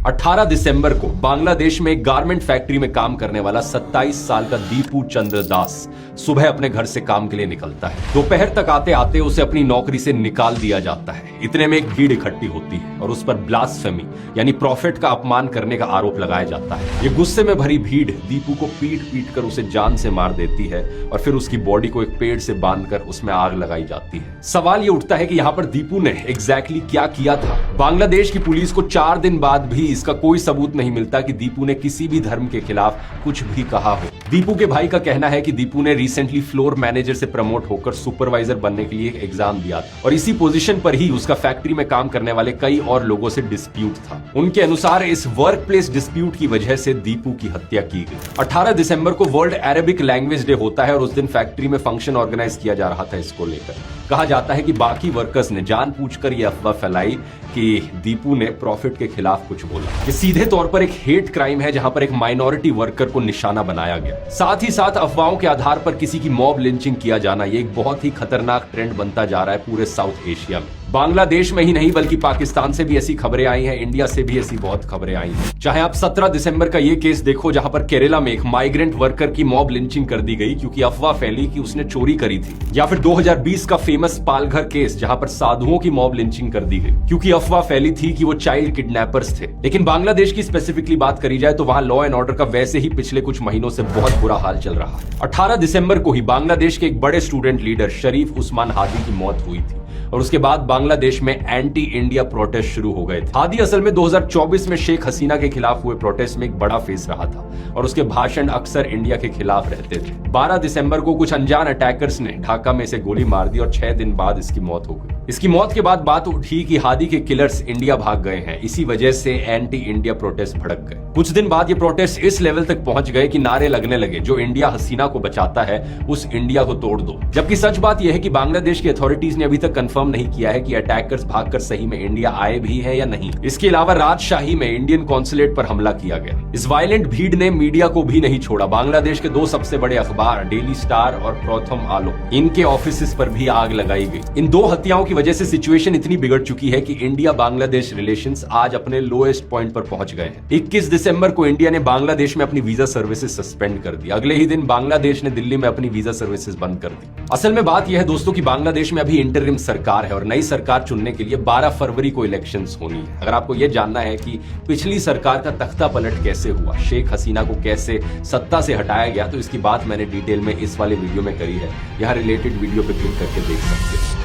18 दिसंबर को बांग्लादेश में एक गारमेंट फैक्ट्री में काम करने वाला 27 साल का दीपू चंद्र दास सुबह अपने घर से काम के लिए निकलता है। दोपहर तक आते आते उसे अपनी नौकरी से निकाल दिया जाता है। इतने में एक भीड़ इकट्ठी होती है और उस पर ब्लास्फेमी यानी प्रॉफिट का अपमान करने का आरोप लगाया जाता है। ये गुस्से में भरी भीड़ दीपू को पीट पीट कर उसे जान से मार देती है और फिर उसकी बॉडी को एक पेड़ से बांधकर उसमें आग लगाई जाती है। सवाल ये उठता है कि यहाँ पर दीपू ने एग्जैक्टली क्या किया था। बांग्लादेश की पुलिस को 4 दिन बाद भी इसका कोई सबूत नहीं मिलता कि दीपू ने किसी भी धर्म के खिलाफ कुछ भी कहा हो। दीपू के भाई का कहना है कि दीपू ने रिसेंटली फ्लोर मैनेजर से प्रमोट होकर सुपरवाइजर बनने के लिए एक एग्जाम दिया था और इसी पोजीशन पर ही उसका फैक्ट्री में काम करने वाले कई और लोगों से डिस्प्यूट था। उनके अनुसार इस वर्क प्लेस डिस्प्यूट की वजह से दीपू की हत्या की गई। 18 दिसंबर को वर्ल्ड अरेबिक लैंग्वेज डे होता है और उस दिन फैक्ट्री में फंक्शन ऑर्गेनाइज किया जा रहा था। इसको लेकर कहा जाता है कि बाकी वर्कर्स ने जानबूझकर यह अफवाह फैलाई कि दीपू ने प्रॉफिट के खिलाफ कुछ बोला। ये सीधे तौर पर एक हेट क्राइम है जहां पर एक माइनॉरिटी वर्कर को निशाना बनाया गया। साथ ही साथ अफवाहों के आधार पर किसी की मॉब लिंचिंग किया जाना ये एक बहुत ही खतरनाक ट्रेंड बनता जा रहा है पूरे साउथ एशिया में। बांग्लादेश में ही नहीं बल्कि पाकिस्तान से भी ऐसी खबरें आई हैं, इंडिया से भी ऐसी बहुत खबरें आई हैं। चाहे आप 17 दिसंबर का ये केस देखो जहां पर केरला में एक माइग्रेंट वर्कर की मॉब लिंचिंग कर दी गई क्योंकि अफवाह फैली कि उसने चोरी करी थी, या फिर 2020 का फेमस पालघर केस जहां पर साधुओं की मॉब लिंचिंग कर दी गई क्योंकि अफवाह फैली थी कि वो चाइल्ड किडनैपर्स थे। लेकिन बांग्लादेश की स्पेसिफिकली बात करी जाए तो वहां लॉ एंड ऑर्डर का वैसे ही पिछले कुछ महीनों से बहुत बुरा हाल चल रहा है। 18 दिसंबर को ही बांग्लादेश के एक बड़े स्टूडेंट लीडर शरीफ उस्मान हादी की मौत हुई थी और उसके बाद बांग्लादेश में एंटी इंडिया प्रोटेस्ट शुरू हो गए थे। हादी असल में 2024 में शेख हसीना के खिलाफ हुए प्रोटेस्ट में एक बड़ा फेस रहा था और उसके भाषण अक्सर इंडिया के खिलाफ रहते थे। 12 दिसंबर को कुछ अनजान अटैकर्स ने ढाका में से गोली मार दी और 6 दिन बाद इसकी मौत हो गई। इसकी मौत के बाद बात उठी कि हादी के किलर्स इंडिया भाग गए हैं, इसी वजह से एंटी इंडिया प्रोटेस्ट भड़क गए। कुछ दिन बाद ये प्रोटेस्ट इस लेवल तक पहुंच गए कि नारे लगने लगे, जो इंडिया हसीना को बचाता है उस इंडिया को तोड़ दो। जबकि सच बात यह है कि बांग्लादेश की अथॉरिटीज ने अभी तक कंफर्म नहीं किया है कि अटैकर्स भागकर सही में इंडिया आए भी हैं या नहीं। इसके अलावा राजशाही में इंडियन कॉन्सुलेट पर हमला किया गया। इस वायलेंट भीड़ ने मीडिया को भी नहीं छोड़ा। बांग्लादेश के 2 सबसे बड़े अखबार डेली स्टार और प्रथम आलो, इनके ऑफिस पर भी आग लगाई गई। इन 2 हत्याओं की वजह से सिचुएशन इतनी बिगड़ चुकी है कि इंडिया बांग्लादेश रिलेशंस आज अपने लोएस्ट पॉइंट पर पहुंच गए हैं। 21 दिसंबर को इंडिया ने बांग्लादेश में अपनी वीजा सर्विसेज सस्पेंड कर दी। अगले ही दिन बांग्लादेश ने दिल्ली में अपनी वीजा सर्विसेज बंद कर दी। असल में बात यह है दोस्तों कि बांग्लादेश में अभी इंटरिम सरकार है और नई सरकार चुनने के लिए 12 फरवरी को इलेक्शंस होनी है। अगर आपको यह जानना है कि पिछली सरकार का तख्ता पलट कैसे हुआ, शेख हसीना को कैसे सत्ता से हटाया गया, तो इसकी बात मैंने डिटेल में इस वाले वीडियो में करी है। यहाँ रिलेटेड वीडियो पे क्लिक करके देख सकते हैं।